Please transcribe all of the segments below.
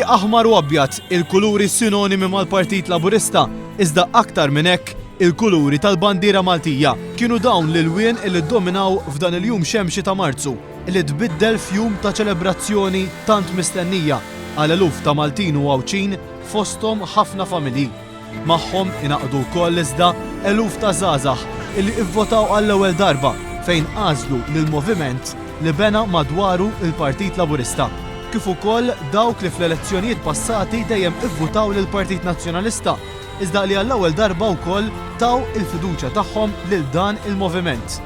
Aħmar u abjad, il-kuluri sinonimi mal-Partit Laburista, iżda aktar minn hekk il-kuluri tal-bandiera Maltija kienu dawn l-ilwien li ddominaw f'dan il-jum xemxi ta' Marzu, li tbiddel f'jum ta' ċelebrazzjoni tant mistennija għal eluf ta' Maltin u Għawċin fosthom ħafna familji. Magħhom inaqdu wkoll iżda eluf ta' żgħażagħ illi ivvotaw għall-ewwel darba fejn għażlu lill-moviment li bena madwaru il-Partit Laburista. Kif ukoll dawk li fl-elezzjonijiet passati dejjem ivvutaw lill-Partit Nazzjonalista, iżda li għall-ewwel darba wkoll taw il-fiduċja tagħhom lil dan il-moviment.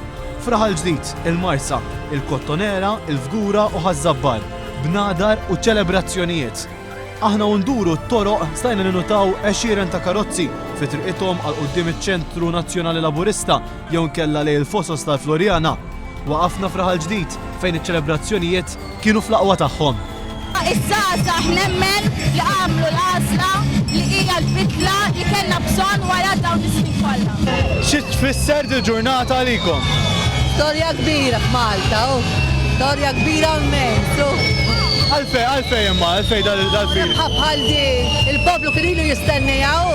Fraħal ġdid, il-Marsa, il-Kottonera, il-Fgura u Ħażabbar, b'nadar u ċelebrazzjonijiet. Aħna nduru t-toroq stajna ninutaw 20 ta' karozzi fi triqithom għal quddiem iċ-Ċentru Nazzjonali Laburista jew nkella lejn il-Fosos tal-Florjana. Waqafna fraħal ġdid fejn iċ-ċelebrazzjonijiet kienu fl-aqwa tagħhom. Iż-żgħażagħ nemmen li għamlu l-għażla li hija l-bidla li kellna bżonn wara dawn is-snin kollha. Xi tfisser di ġurnata għalikom? Storja kbira f'Malta, storja kbira immensu. Għalfej imma, għalfej dal-kbir. Bħal di, il-poplu kien ilu jistennejaw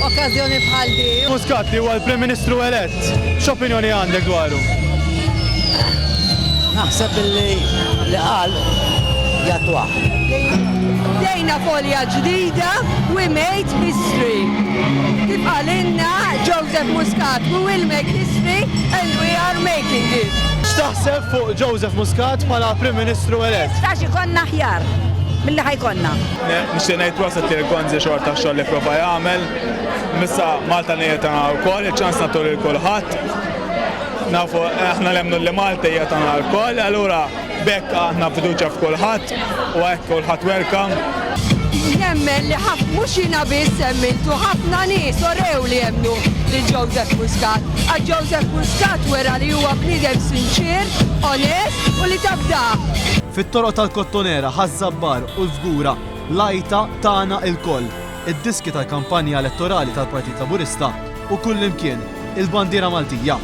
okkażjoni bħal di. Muscat li huwa l-Prim Ministru elett, x'opinjoni għandek dwaru? Naħseb li qal jatwa. Dejna folja ġdida, we made history. Kif għalinna Joseph Muscat, we will make history and we are making it. X'taħseb fuq Joseph Muscat bħala Prim Ministru elett? Tax ikonna ħjar milli ħajkonna. Nixtieq ngħid proset li l-Konzi xorta x-xogħol li prova jagħmel. Missa Malta nietana wkoll, iċ-ċans nagħtu lil kulħadd. Nafu aħna lemnu li Malta hija tagħna wkoll, allura bekk aħna fiduċja f'kulħadd u hekk kulħadd welcome. Nemmen li mhux jiena biss semmintu ħafna nies orew li jemmnu li Joseph Muscat. Għal Joseph Muscat wera li huwa bniedem sinċir, onest u li tabda. Fit-toroq tal-Kottonera, Ħażabbar u l-Fgura, lajta tagħna il-koll. Id-diski tal-kampanja elettorali tal-Partit Laburista u kullimkien il-bandiera Maltija.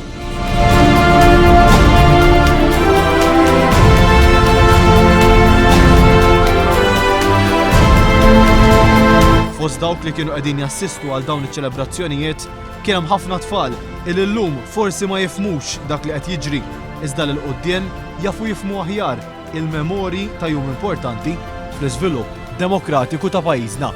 Fost dawk li kienu qegħdin jassistu għal dawn iċ-ċelebrazzjonijiet kien hemm ħafna tfal il llum forsi ma jifhmux dak li qed jiġri, iżda lil quddiem jafu jifhmu aħjar il-memorji ta' jum importanti fl-iżvilupp demokratiku ta' pajjiżna.